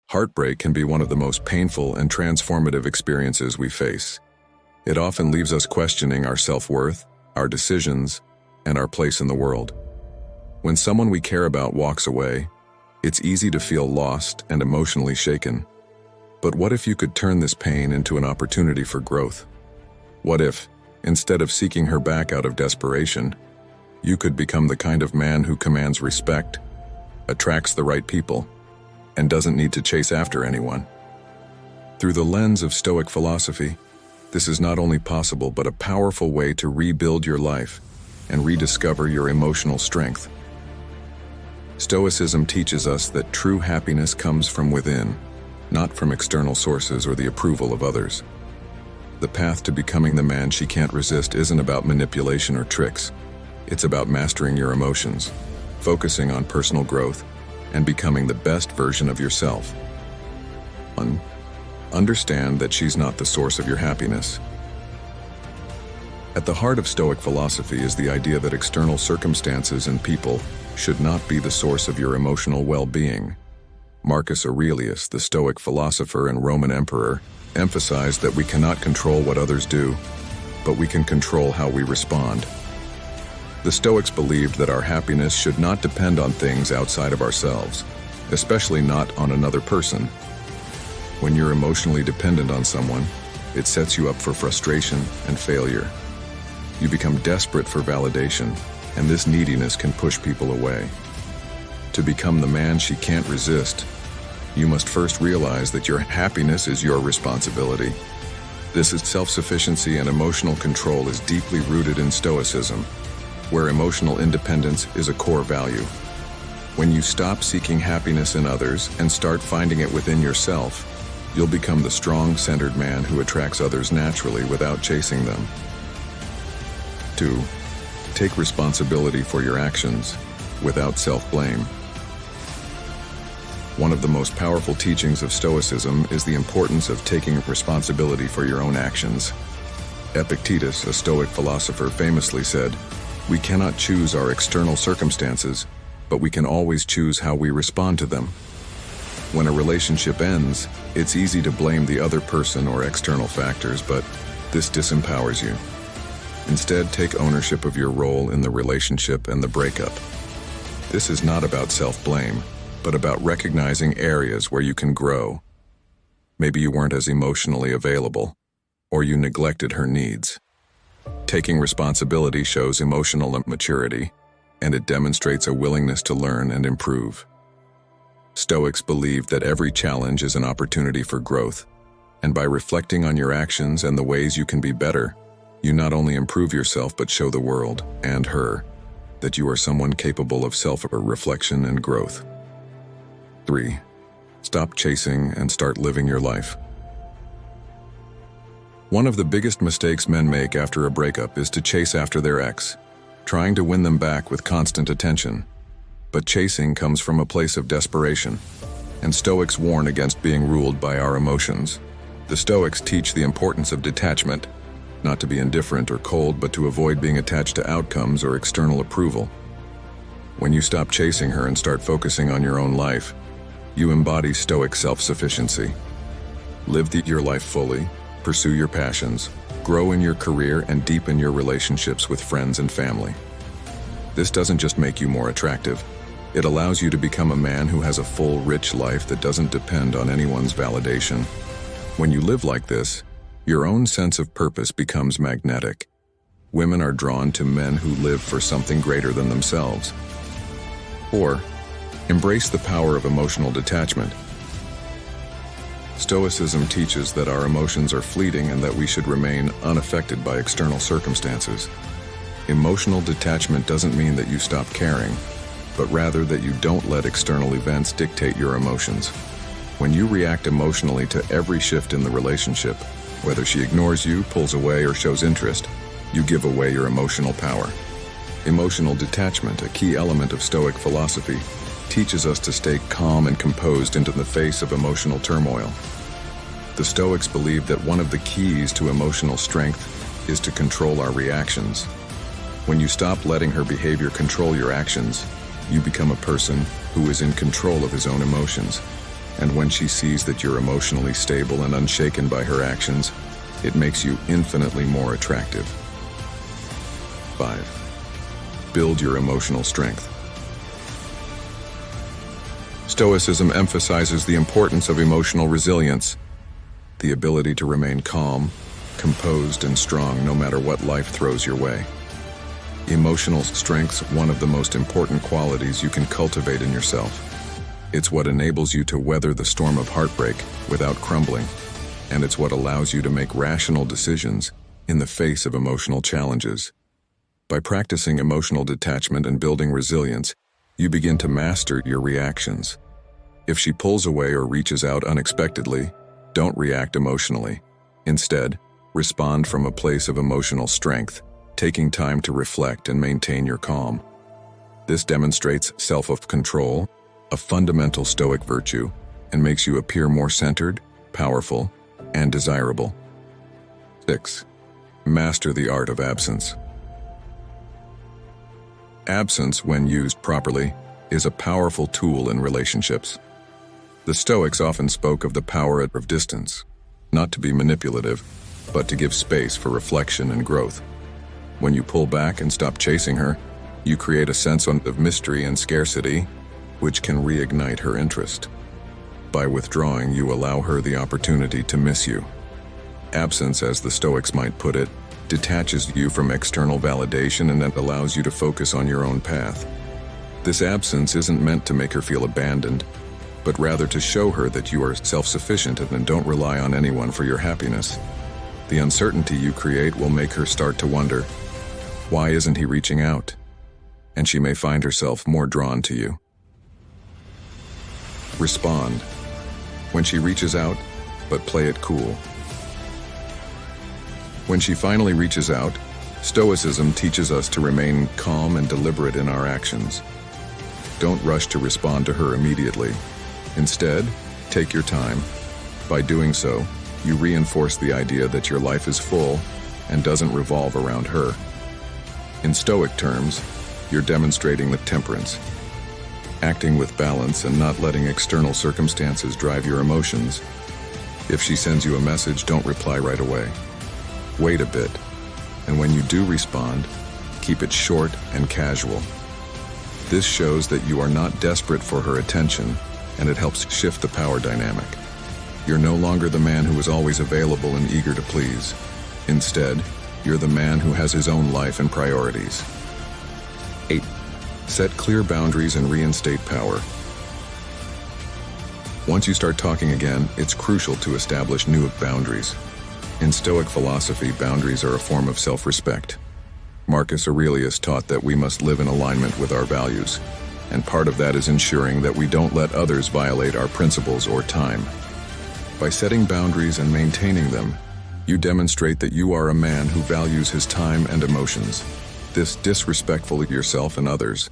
Heartbreak can be one of the most painful and transformative experiences we face. It often leaves us questioning our self-worth, our decisions, and our place in the world. When someone we care about walks away, it's easy to feel lost and emotionally shaken. But what if you could turn this pain into an opportunity for growth? What if, instead of seeking her back out of desperation, you could become the kind of man who commands respect, attracts the right people, and doesn't need to chase after anyone? Through the lens of Stoic philosophy, this is not only possible but a powerful way to rebuild your life and rediscover your emotional strength. Stoicism teaches us that true happiness comes from within, not from external sources or the approval of others. The path to becoming the man she can't resist isn't about manipulation or tricks. It's about mastering your emotions, focusing on personal growth, and becoming the best version of yourself. 1. Understand that she's not the source of your happiness. At the heart of Stoic philosophy is the idea that external circumstances and people should not be the source of your emotional well-being. Marcus Aurelius, the Stoic philosopher and Roman emperor, emphasized that we cannot control what others do, but we can control how we respond. The Stoics believed that our happiness should not depend on things outside of ourselves, especially not on another person. When you're emotionally dependent on someone, it sets you up for frustration and failure. You become desperate for validation, and this neediness can push people away. To become the man she can't resist, you must first realize that your happiness is your responsibility. This is self-sufficiency, and emotional control is deeply rooted in Stoicism, where emotional independence is a core value. When you stop seeking happiness in others and start finding it within yourself, you'll become the strong, centered man who attracts others naturally without chasing them. 2. Take responsibility for your actions without self-blame. One of the most powerful teachings of Stoicism is the importance of taking responsibility for your own actions. Epictetus, a Stoic philosopher, famously said, "We cannot choose our external circumstances, but we can always choose how we respond to them." When a relationship ends, it's easy to blame the other person or external factors, but this disempowers you. Instead, take ownership of your role in the relationship and the breakup. This is not about self-blame, but about recognizing areas where you can grow. Maybe you weren't as emotionally available, or you neglected her needs. Taking responsibility shows emotional maturity, and it demonstrates a willingness to learn and improve. Stoics believe that every challenge is an opportunity for growth, and by reflecting on your actions and the ways you can be better, you not only improve yourself but show the world, and her, that you are someone capable of self-reflection and growth. 3. Stop chasing and start living your life. One of the biggest mistakes men make after a breakup is to chase after their ex, trying to win them back with constant attention. But chasing comes from a place of desperation, and Stoics warn against being ruled by our emotions. The Stoics teach the importance of detachment, not to be indifferent or cold, but to avoid being attached to outcomes or external approval. When you stop chasing her and start focusing on your own life, you embody Stoic self-sufficiency. Live your life fully, pursue your passions, grow in your career, and deepen your relationships with friends and family. This doesn't just make you more attractive, it allows you to become a man who has a full, rich life that doesn't depend on anyone's validation. When you live like this, your own sense of purpose becomes magnetic. Women are drawn to men who live for something greater than themselves. 4. Embrace the power of emotional detachment. Stoicism teaches that our emotions are fleeting and that we should remain unaffected by external circumstances. Emotional detachment doesn't mean that you stop caring, but rather that you don't let external events dictate your emotions. When you react emotionally to every shift in the relationship, whether she ignores you, pulls away, or shows interest, you give away your emotional power. Emotional detachment, a key element of Stoic philosophy, teaches us to stay calm and composed into the face of emotional turmoil. The Stoics believe that one of the keys to emotional strength is to control our reactions. When you stop letting her behavior control your actions, you become a person who is in control of his own emotions. And when she sees that you're emotionally stable and unshaken by her actions, it makes you infinitely more attractive. 5. Build your emotional strength. Stoicism emphasizes the importance of emotional resilience, the ability to remain calm, composed, and strong no matter what life throws your way. Emotional strength's one of the most important qualities you can cultivate in yourself. It's what enables you to weather the storm of heartbreak without crumbling, and it's what allows you to make rational decisions in the face of emotional challenges. By practicing emotional detachment and building resilience, you begin to master your reactions. If she pulls away or reaches out unexpectedly, don't react emotionally. Instead, respond from a place of emotional strength, taking time to reflect and maintain your calm. This demonstrates self-control, a fundamental Stoic virtue, and makes you appear more centered, powerful, and desirable. 6. Master the art of absence. Absence, when used properly, is a powerful tool in relationships. The Stoics often spoke of the power of distance, not to be manipulative, but to give space for reflection and growth. When you pull back and stop chasing her, you create a sense of mystery and scarcity, which can reignite her interest. By withdrawing, you allow her the opportunity to miss you. Absence, as the Stoics might put it, detaches you from external validation and that allows you to focus on your own path. This absence isn't meant to make her feel abandoned, but rather to show her that you are self-sufficient and don't rely on anyone for your happiness. The uncertainty you create will make her start to wonder, why isn't he reaching out? And she may find herself more drawn to you. Respond. When she reaches out, but play it cool. When she finally reaches out, Stoicism teaches us to remain calm and deliberate in our actions. Don't rush to respond to her immediately. Instead, take your time. By doing so, you reinforce the idea that your life is full and doesn't revolve around her. In Stoic terms, you're demonstrating the temperance, acting with balance and not letting external circumstances drive your emotions. If she sends you a message, don't reply right away. Wait a bit, and when you do respond, keep it short and casual. This shows that you are not desperate for her attention, and it helps shift the power dynamic. You're no longer the man who is always available and eager to please. Instead, you're the man who has his own life and priorities. 8. Set clear boundaries and reinstate power. Once you start talking again, it's crucial to establish new boundaries. In Stoic philosophy, boundaries are a form of self-respect. Marcus Aurelius taught that we must live in alignment with our values, and part of that is ensuring that we don't let others violate our principles or time. By setting boundaries and maintaining them, you demonstrate that you are a man who values his time and emotions. This disrespectful of yourself and others.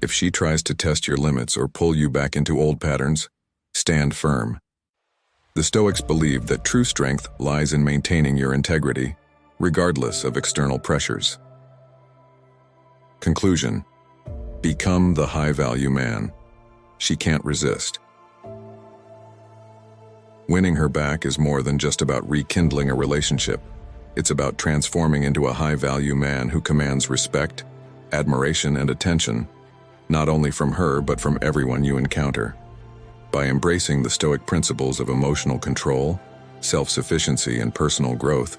If she tries to test your limits or pull you back into old patterns, stand firm. The Stoics believed that true strength lies in maintaining your integrity, regardless of external pressures. Conclusion: become the high-value man. She can't resist. Winning her back is more than just about rekindling a relationship. It's about transforming into a high-value man who commands respect, admiration, and attention, not only from her but from everyone you encounter. By embracing the Stoic principles of emotional control, self-sufficiency, and personal growth,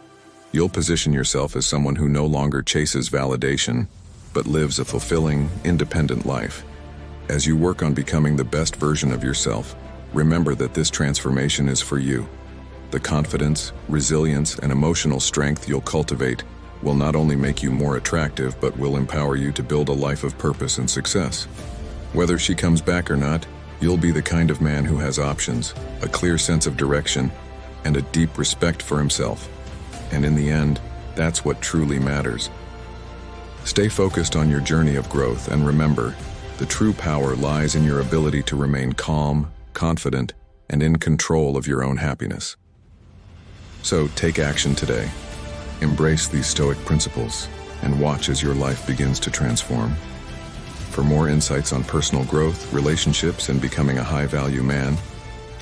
you'll position yourself as someone who no longer chases validation, but lives a fulfilling, independent life. As you work on becoming the best version of yourself, remember that this transformation is for you. The confidence, resilience, and emotional strength you'll cultivate will not only make you more attractive, but will empower you to build a life of purpose and success. Whether she comes back or not, you'll be the kind of man who has options, a clear sense of direction, and a deep respect for himself. And in the end, that's what truly matters. Stay focused on your journey of growth, and remember, the true power lies in your ability to remain calm, confident, and in control of your own happiness. So take action today. Embrace these Stoic principles and watch as your life begins to transform. For more insights on personal growth, relationships, and becoming a high-value man,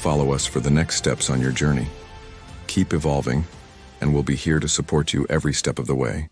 Follow us for the next steps on your journey. Keep evolving, and we'll be here to support you every step of the way.